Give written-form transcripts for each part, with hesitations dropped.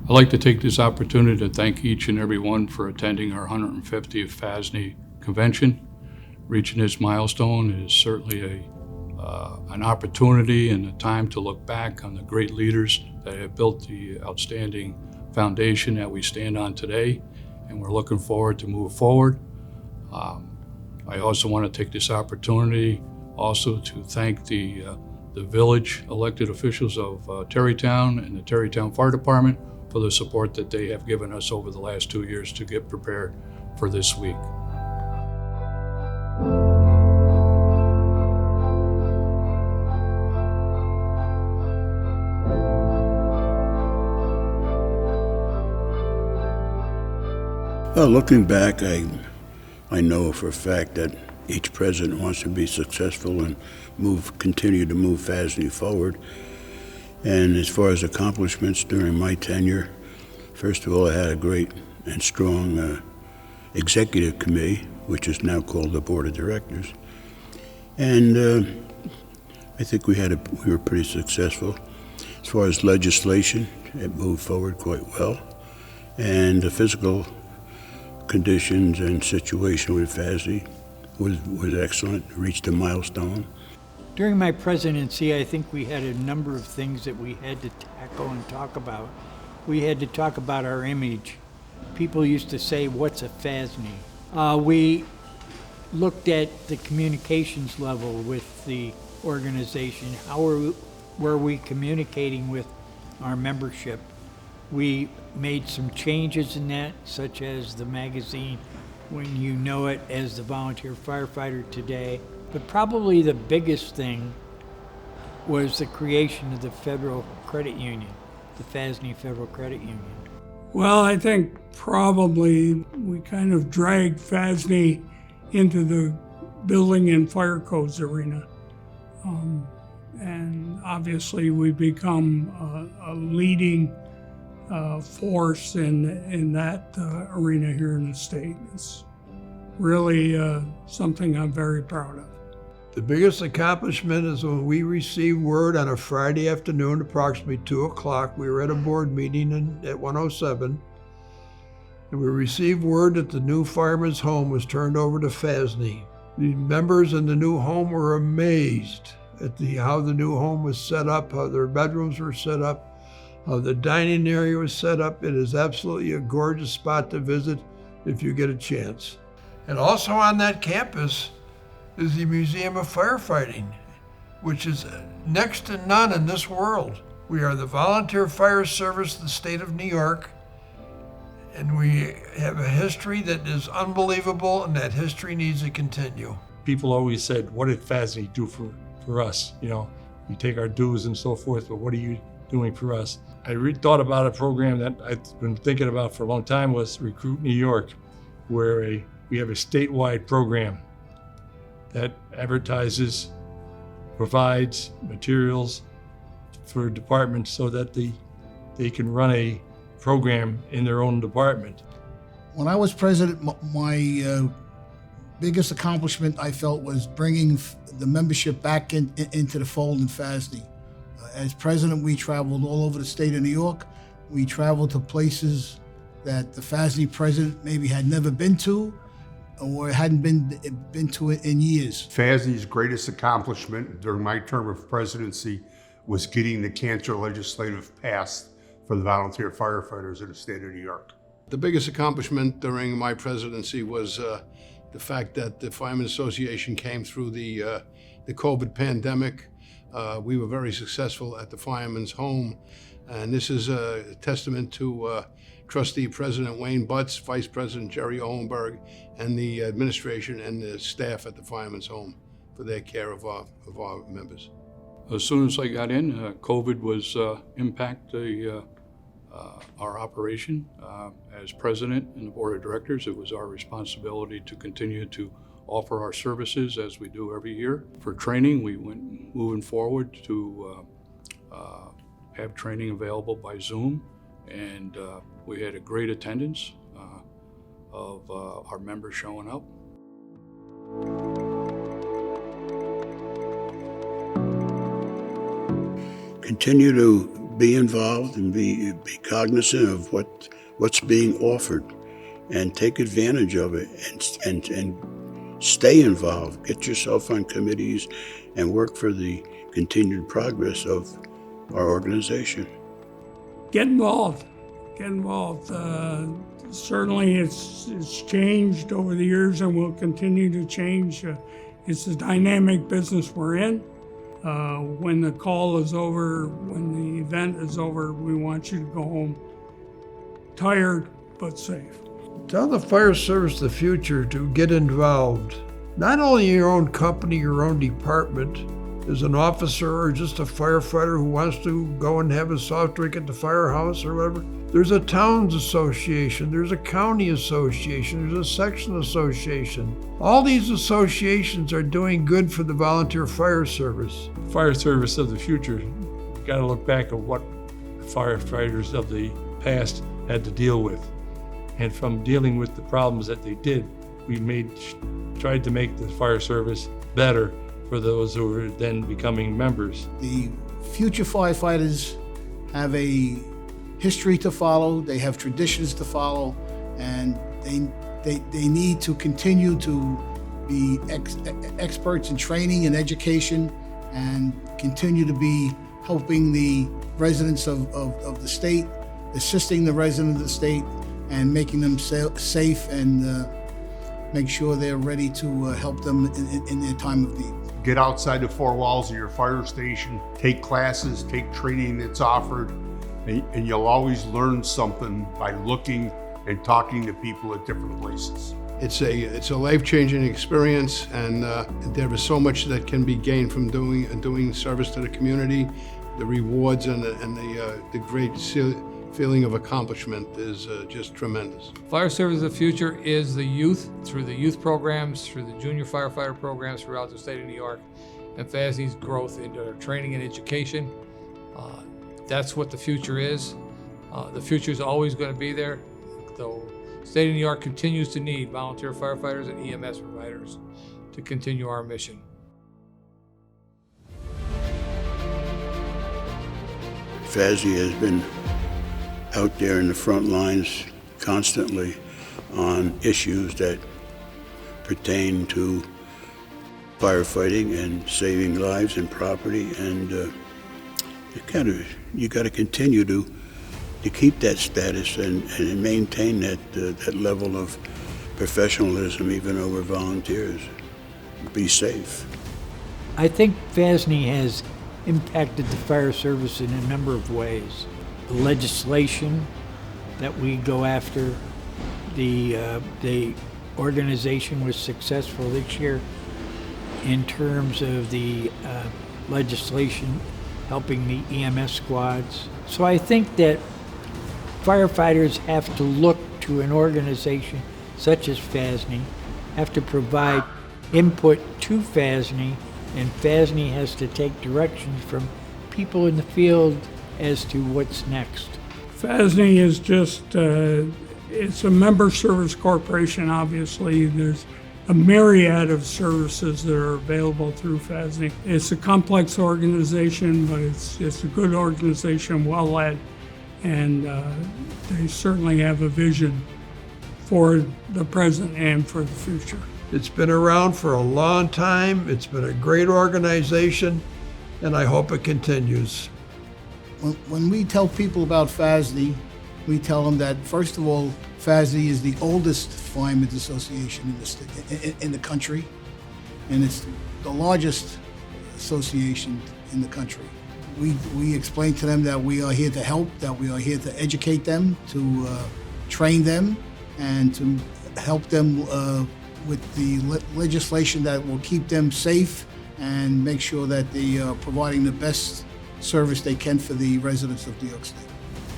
I'd like to take this opportunity to thank each and every one for attending our 150th FASNY convention. Reaching this milestone is certainly an opportunity and a time to look back on the great leaders that have built the outstanding foundation that we stand on today, and we're looking forward to move forward. I also want to take this opportunity also to thank the village elected officials of Terrytown and the Terrytown Fire Department for the support that they have given us over the last 2 years to get prepared for this week. Well, looking back, I know for a fact that each president wants to be successful and continue to move FASNY forward. And as far as accomplishments during my tenure, first of all, I had a great and strong executive committee, which is now called the Board of Directors. And I think we were pretty successful. As far as legislation, it moved forward quite well. And the physical conditions and situation with FASNY was excellent, reached a milestone. During my presidency, I think we had a number of things that we had to tackle and talk about. We had to talk about our image. People used to say, "What's a FASNY?" We looked at the communications level with the organization. How were we communicating with our membership? We made some changes in that, such as the magazine, When You Know It, as the Volunteer Firefighter today. But probably the biggest thing was the creation of the Federal Credit Union, the FASNY Federal Credit Union. Well, I think probably we kind of dragged FASNY into the building and fire codes arena. And obviously we become a leading force in that arena here in the state. It's really something I'm very proud of. The biggest accomplishment is when we received word on a Friday afternoon, approximately 2 o'clock. We were at a board meeting at 107, and we received word that the new fireman's home was turned over to FASNY. The members in the new home were amazed at how the new home was set up, how their bedrooms were set up, how the dining area was set up. It is absolutely a gorgeous spot to visit if you get a chance. And also on that campus is the Museum of Firefighting, which is next to none in this world. We are the Volunteer Fire Service of the state of New York, and we have a history that is unbelievable, and that history needs to continue. People always said, what did FASNY do for us? You know, we take our dues and so forth, but what are you doing for us? I thought about a program that I've been thinking about for a long time was RecruitNY, where we have a statewide program that advertises, provides materials for departments so that they can run a program in their own department. When I was president, my biggest accomplishment I felt was bringing the membership back into the fold in FASNY. As president, we traveled all over the state of New York. We traveled to places that the FASNY president maybe had never been to, or hadn't been to it in years. FASNY's greatest accomplishment during my term of presidency was getting the cancer legislative passed for the volunteer firefighters in the state of New York. The biggest accomplishment during my presidency was the fact that the Firemen Association came through the COVID pandemic. We were very successful at the Firemen's Home, and this is a testament to Trustee President Wayne Butts, Vice President Jerry Owenberg, and the administration and the staff at the Firemen's Home for their care of our members. As soon as I got in, COVID was impact our operation. As president and the board of directors, it was our responsibility to continue to offer our services as we do every year. For training, we went moving forward to have training available by Zoom, and we had a great attendance of our members showing up. Continue to be involved and be cognizant of what's being offered, and take advantage of it, and stay involved. Get yourself on committees and work for the continued progress of our organization. Get involved. Get involved. Certainly it's changed over the years and will continue to change. It's a dynamic business we're in. When the call is over, when the event is over, we want you to go home tired but safe. Tell the fire service of the future to get involved. Not only in your own company, your own department, as an officer or just a firefighter who wants to go and have a soft drink at the firehouse or whatever. There's a towns association, there's a county association, there's a section association. All these associations are doing good for the volunteer fire service. Fire service of the future, you got to look back at what firefighters of the past had to deal with. And from dealing with the problems that they did, we tried to make the fire service better for those who were then becoming members. The future firefighters have a history to follow, they have traditions to follow, and they need to continue to be experts in training and education, and continue to be helping the residents of the state, assisting the residents of the state, and making them safe, and make sure they're ready to help them in their time of need. Get outside the four walls of your fire station, take classes, take training that's offered, and you'll always learn something by looking and talking to people at different places. It's a life-changing experience, and there is so much that can be gained from doing service to the community. The rewards and the great feeling of accomplishment is just tremendous. Fire Service of the Future is the youth, through the youth programs, through the junior firefighter programs throughout the state of New York, and FASNY's growth into their training and education. That's what the future is. The future is always going to be there. The state of New York continues to need volunteer firefighters and EMS providers to continue our mission. FASNY has been out there in the front lines constantly on issues that pertain to firefighting and saving lives and property, and you got to continue to keep that status and maintain that level of professionalism even over volunteers. Be safe. I think FASNY has impacted the fire service in a number of ways. The legislation that we go after, the organization was successful this year in terms of the legislation helping the EMS squads. So I think that firefighters have to look to an organization such as FASNY, have to provide input to FASNY, and FASNY has to take directions from people in the field as to what's next. FASNY is just, it's a member service corporation, obviously. There's a myriad of services that are available through FASNY. It's a complex organization, but it's a good organization, well led, and they certainly have a vision for the present and for the future. It's been around for a long time. It's been a great organization, and I hope it continues. When we tell people about FASNY, we tell them that, first of all, FASNY is the oldest firemen's association in the country, and it's the largest association in the country. We explain to them that we are here to help, that we are here to educate them, to train them, and to help them with the legislation that will keep them safe and make sure that they are providing the best service they can for the residents of New York State.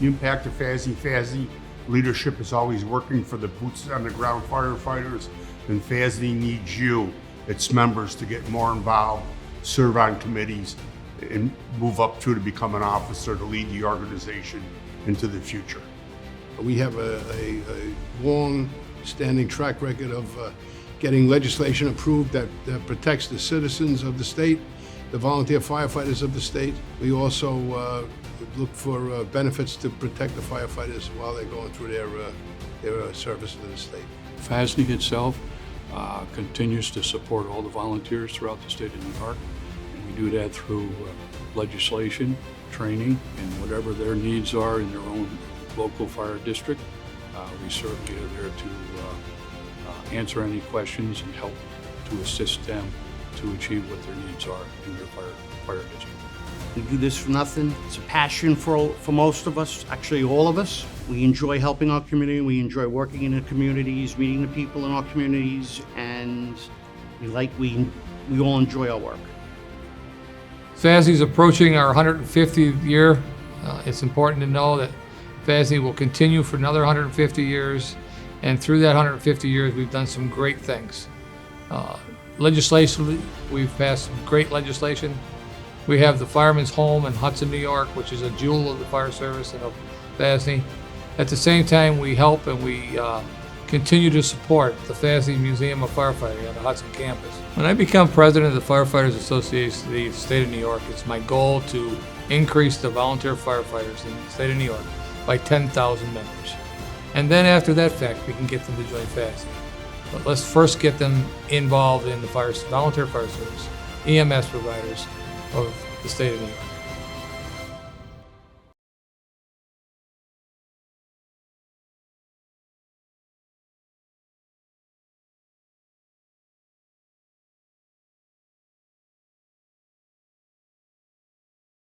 The impact of FASNY leadership is always working for the boots on the ground firefighters, and FASNY needs you, its members, to get more involved, serve on committees, and move up to become an officer to lead the organization into the future. We have a long-standing track record of getting legislation approved that protects the citizens of the state the volunteer firefighters of the state. We also look for benefits to protect the firefighters while they're going through their service to the state. FASNY itself continues to support all the volunteers throughout the state of New York. And we do that through legislation, training, and whatever their needs are in their own local fire district. We certainly are there to answer any questions and help to assist them to achieve what their needs are in their fire district. We do this for nothing. It's a passion for most of us, actually all of us. We enjoy helping our community. We enjoy working in the communities, meeting the people in our communities, and we all enjoy our work. FASNY is approaching our 150th year. It's important to know that FASNY will continue for another 150 years, and through that 150 years, we've done some great things. Legislatively, we've passed some great legislation. We have the Firemen's Home in Hudson, New York, which is a jewel of the fire service and of FASNY. At the same time, we help and we continue to support the FASNY Museum of Firefighting on the Hudson campus. When I become president of the Firefighters Association of the state of New York, it's my goal to increase the volunteer firefighters in the state of New York by 10,000 members. And then after that fact, we can get them to join FASNY. But let's first get them involved in the volunteer fire service, EMS providers of the state of New York.